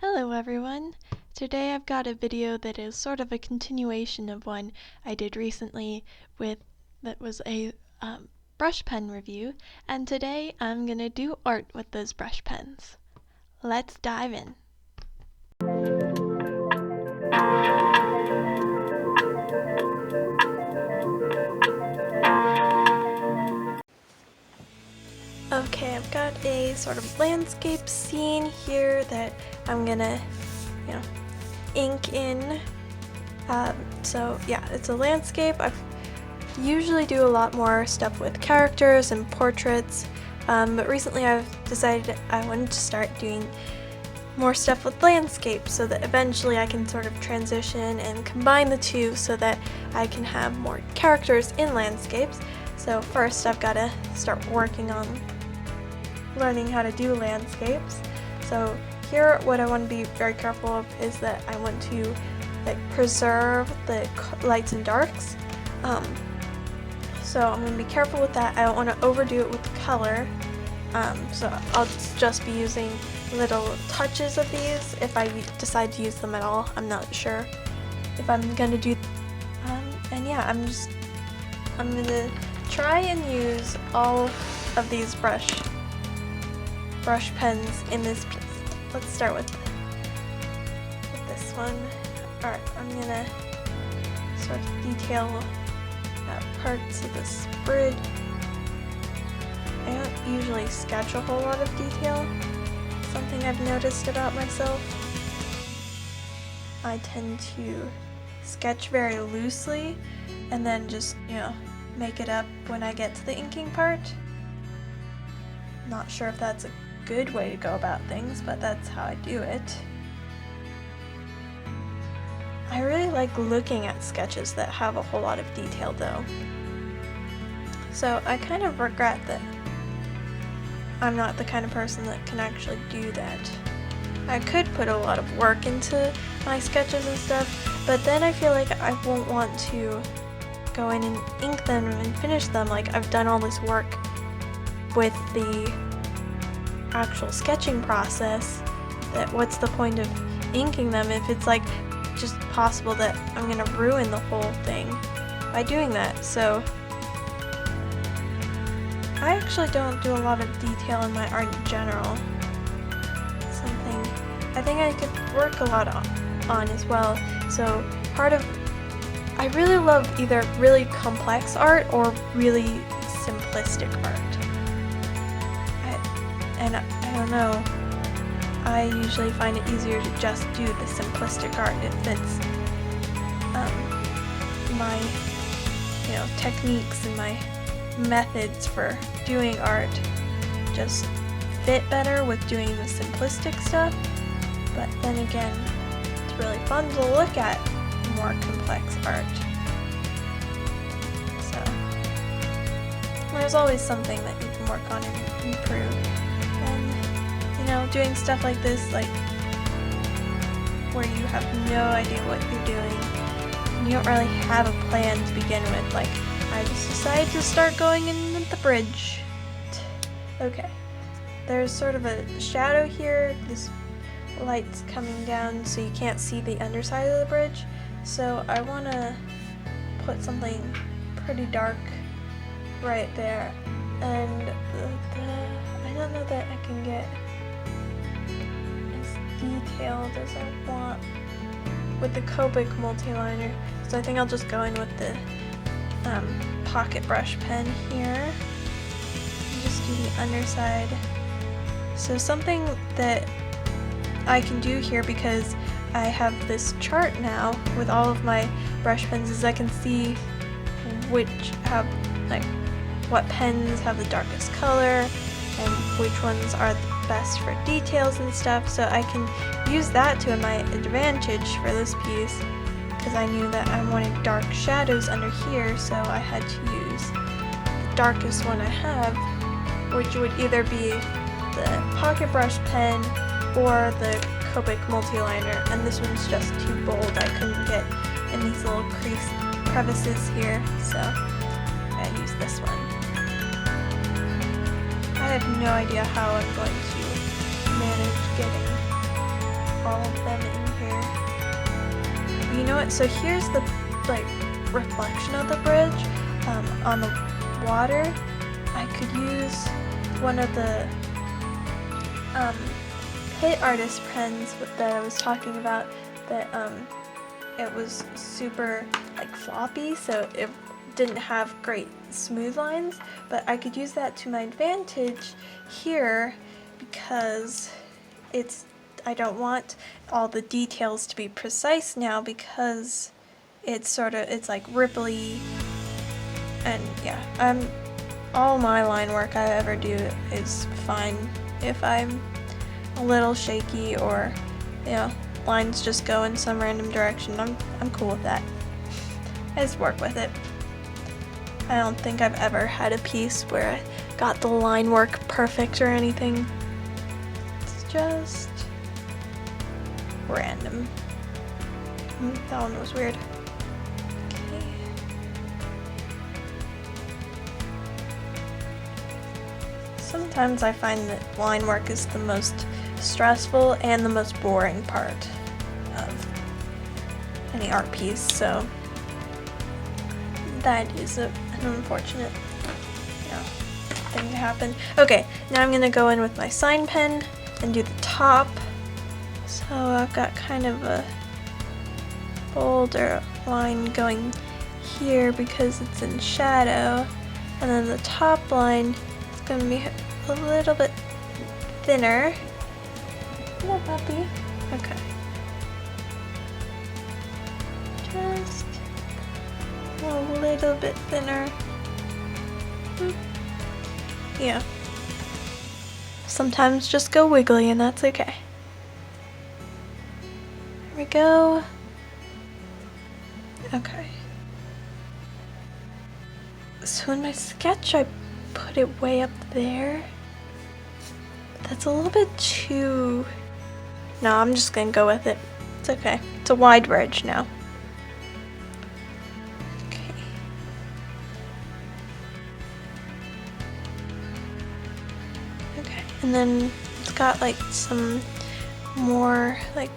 Hello everyone! Today I've got a video that is sort of a continuation of one I did recently that was a brush pen review, and today I'm gonna do art with those brush pens. Let's dive in! Okay, I've got a sort of landscape scene here that I'm gonna, ink in. So yeah, it's a landscape. I usually do a lot more stuff with characters and portraits, but recently I've decided I wanted to start doing more stuff with landscapes so that eventually I can sort of transition and combine the two so that I can have more characters in landscapes. So first I've got to start working on learning how to do landscapes. So here what I want to be very careful of is that I want to preserve the lights and darks. So I'm going to be careful with that. I don't want to overdo it with the color. So I'll just be using little touches of these if I decide to use them at all. I'm not sure if I'm going to do and yeah, I'm going to try and use all of these brush pens in this piece. Let's start with this one. Alright, I'm gonna sort of detail parts of this bridge. I don't usually sketch a whole lot of detail. Something I've noticed about myself. I tend to sketch very loosely and then just, make it up when I get to the inking part. Not sure if that's a good way to go about things, but that's how I do it. I really like looking at sketches that have a whole lot of detail though. So I kind of regret that I'm not the kind of person that can actually do that. I could put a lot of work into my sketches and stuff, but then I feel like I won't want to go in and ink them and finish them. Like, I've done all this work with the actual sketching process, that what's the point of inking them if it's like just possible that I'm gonna ruin the whole thing by doing that. So I actually don't do a lot of detail in my art in general. Something I think I could work a lot on as well. So I really love either really complex art or really simplistic art. I don't know, I usually find it easier to just do the simplistic art. It fits my techniques and my methods for doing art just fit better with doing the simplistic stuff. But then again, it's really fun to look at more complex art. So there's always something that you can work on and improve. Doing stuff like this, like where you have no idea what you're doing and you don't really have a plan to begin with. Like, I just decided to start going in at the bridge. Okay, there's sort of a shadow here. This light's coming down so you can't see the underside of the bridge, so I want to put something pretty dark right there, and I don't know that I can get detailed as I want with the Copic multiliner, so I think I'll just go in with the pocket brush pen here and just do the underside. So something that I can do here, because I have this chart now with all of my brush pens, is I can see what pens have the darkest color and which ones are best for details and stuff, so I can use that to my advantage for this piece, because I knew that I wanted dark shadows under here, so I had to use the darkest one I have, which would either be the pocket brush pen or the Copic multiliner, and this one's just too bold. I couldn't get in these little crevices here, so I use this one. I have no idea how I'm going to manage getting all of them in here. You know what? So here's the like reflection of the bridge on the water. I could use one of the Pit Artist pens that I was talking about. That it was super like floppy, so it didn't have great smooth lines, but I could use that to my advantage here because I don't want all the details to be precise now because it's like ripply, and yeah, all my line work I ever do is fine if I'm a little shaky or lines just go in some random direction. I'm cool with that. I just work with it. I don't think I've ever had a piece where I got the line work perfect or anything. It's just random. That one was weird. Okay. Sometimes I find that line work is the most stressful and the most boring part of any art piece, so that is an unfortunate thing to happen. Okay, now I'm gonna go in with my sign pen and do the top. So I've got kind of a bolder line going here because it's in shadow, and then the top line is gonna be a little bit thinner. Hello, puppy. Okay. Just a little bit thinner. Yeah. Sometimes just go wiggly and that's okay. There we go. Okay. So in my sketch I put it way up there. But that's a little bit too... No, I'm just gonna go with it. It's okay. It's a wide bridge now. Okay. Okay, and then it's got like some more like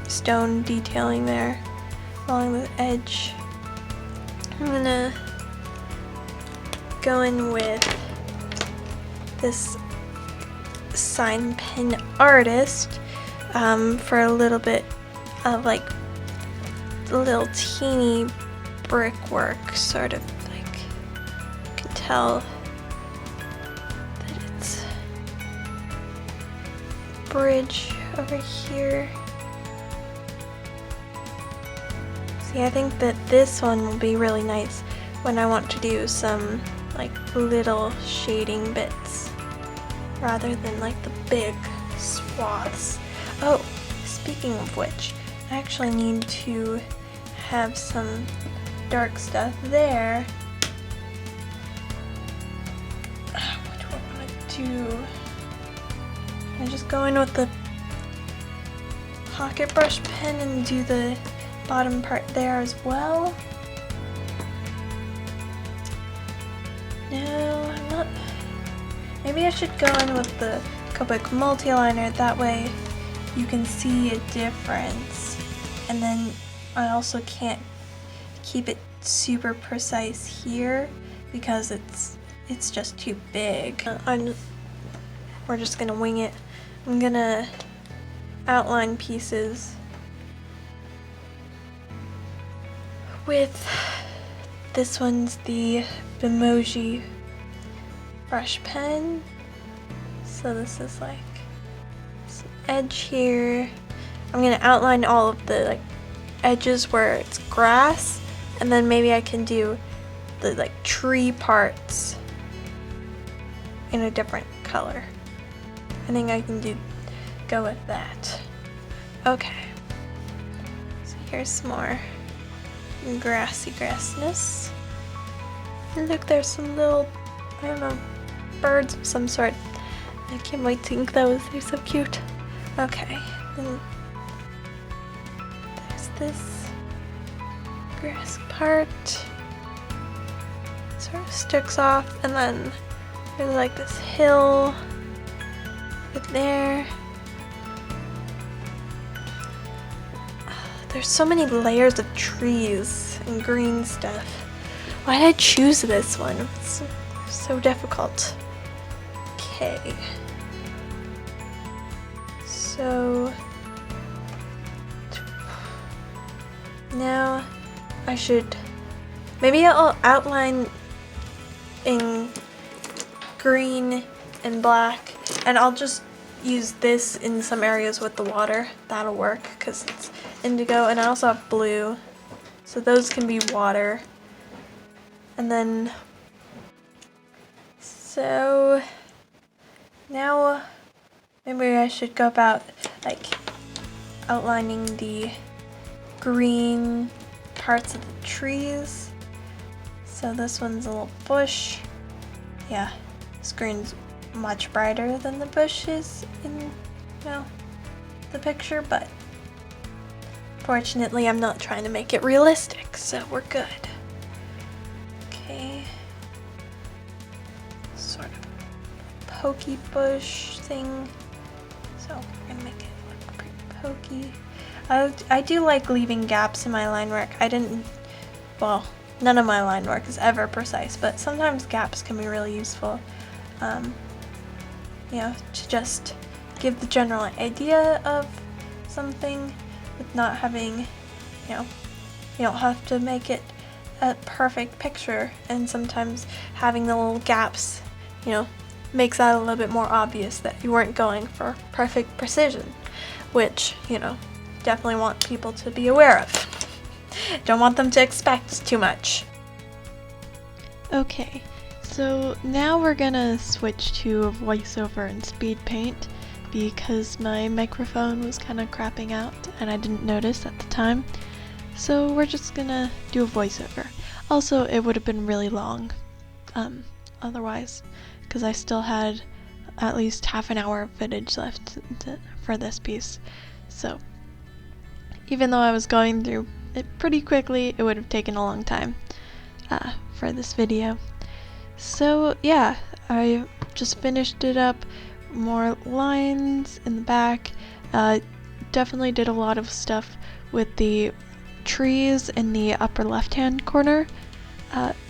stone detailing there along the edge. I'm gonna go in with this sign pen artist for a little bit of like a little teeny brickwork, sort of like you can tell that it's bridge over here. See, I think that this one will be really nice when I want to do some like little shading bits rather than like the big swaths. Oh, speaking of which, I actually need to have some dark stuff there. What do I want to do? I just go in with the pocket brush pen and do the bottom part there as well. No, I'm not. Maybe I should go in with the Copic multi-liner, that way you can see a difference. And then I also can't keep it super precise here because it's just too big. We're just gonna wing it. I'm gonna outline pieces with this one's the Bimoji brush pen. So this is like some edge here. I'm gonna outline all of the like edges where it's grass, and then maybe I can do the like tree parts in a different color. I think I can go with that. Okay. So here's some more grassiness. And look, there's some little, I don't know, birds of some sort. I can't wait to ink those, they're so cute. Okay, then there's this grass part. Sort of sticks off, and then there's like this hill right there. there's so many layers of trees and green stuff. Why did I choose this one? It's so difficult. Okay. So now I should, maybe I'll outline in green and black, and I'll just use this in some areas with the water. That'll work because it's indigo, and I also have blue, so those can be water. And then so now maybe I should go about like outlining the green parts of the trees. So this one's a little bush. Yeah, this green's much brighter than the bushes in, the picture, but fortunately I'm not trying to make it realistic, so we're good. Okay. Sort of pokey bush thing. So we're gonna make it look pretty pokey. I do like leaving gaps in my line work. None of my line work is ever precise, but sometimes gaps can be really useful. To just give the general idea of something with not having, you don't have to make it a perfect picture, and sometimes having the little gaps, makes that a little bit more obvious that you weren't going for perfect precision, which, definitely want people to be aware of. Don't want them to expect too much. Okay, so now we're gonna switch to voiceover and speed paint because my microphone was kind of crapping out and I didn't notice at the time. So we're just gonna do a voiceover. Also, it would have been really long otherwise, because I still had at least half an hour of footage left for this piece. So even though I was going through it pretty quickly, it would have taken a long time for this video. So yeah, I just finished it up. More lines in the back. Definitely did a lot of stuff with the trees in the upper left hand corner.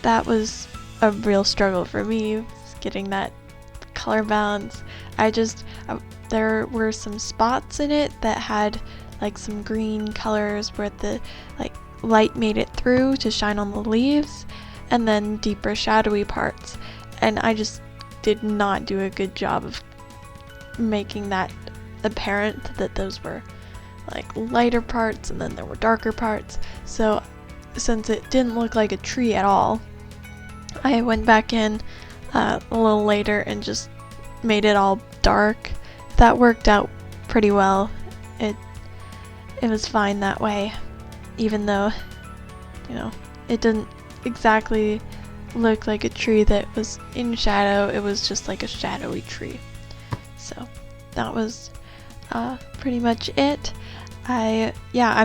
That was a real struggle for me, getting that color balance. There were some spots in it that had like some green colors where the light made it through to shine on the leaves, and then deeper shadowy parts, and I just did not do a good job of making that apparent that those were like lighter parts and then there were darker parts. So since it didn't look like a tree at all, I went back in a little later and just made it all dark. That worked out pretty well. It was fine that way, even though it didn't exactly look like a tree that was in shadow. It was just like a shadowy tree. So that was pretty much it. I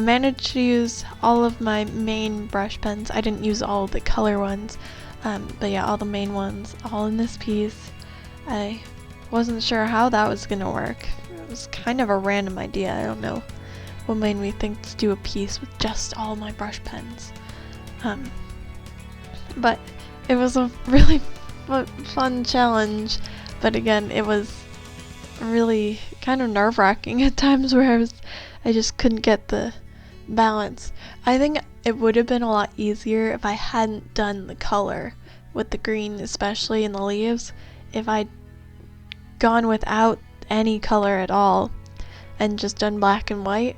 managed to use all of my main brush pens. I didn't use all of the color ones, but yeah, all the main ones, all in this piece. I wasn't sure how that was gonna work. It was kind of a random idea. I don't know what made me think to do a piece with just all my brush pens. But it was a really fun challenge. But again, it was really kind of nerve-wracking at times where I just couldn't get the balance. I think it would have been a lot easier if I hadn't done the color with the green, especially in the leaves. If I'd gone without any color at all and just done black and white,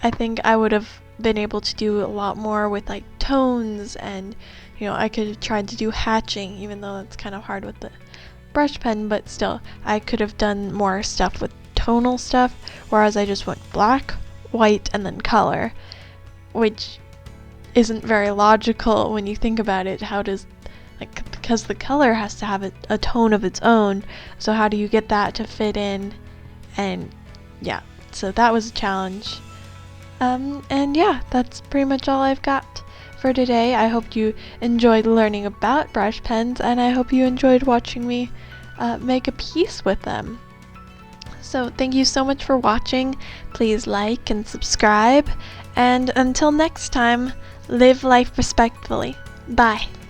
I think I would have been able to do a lot more with like tones, and I could have tried to do hatching, even though that's kind of hard with the brush pen, but still I could have done more stuff with tonal stuff, whereas I just went black, white, and then color, which isn't very logical when you think about it. How does, because the color has to have a tone of its own, so how do you get that to fit in? And yeah, so that was a challenge. And yeah, that's pretty much all I've got for today. I hope you enjoyed learning about brush pens, and I hope you enjoyed watching me make a piece with them. So thank you so much for watching. Please like and subscribe. And until next time, live life respectfully. Bye.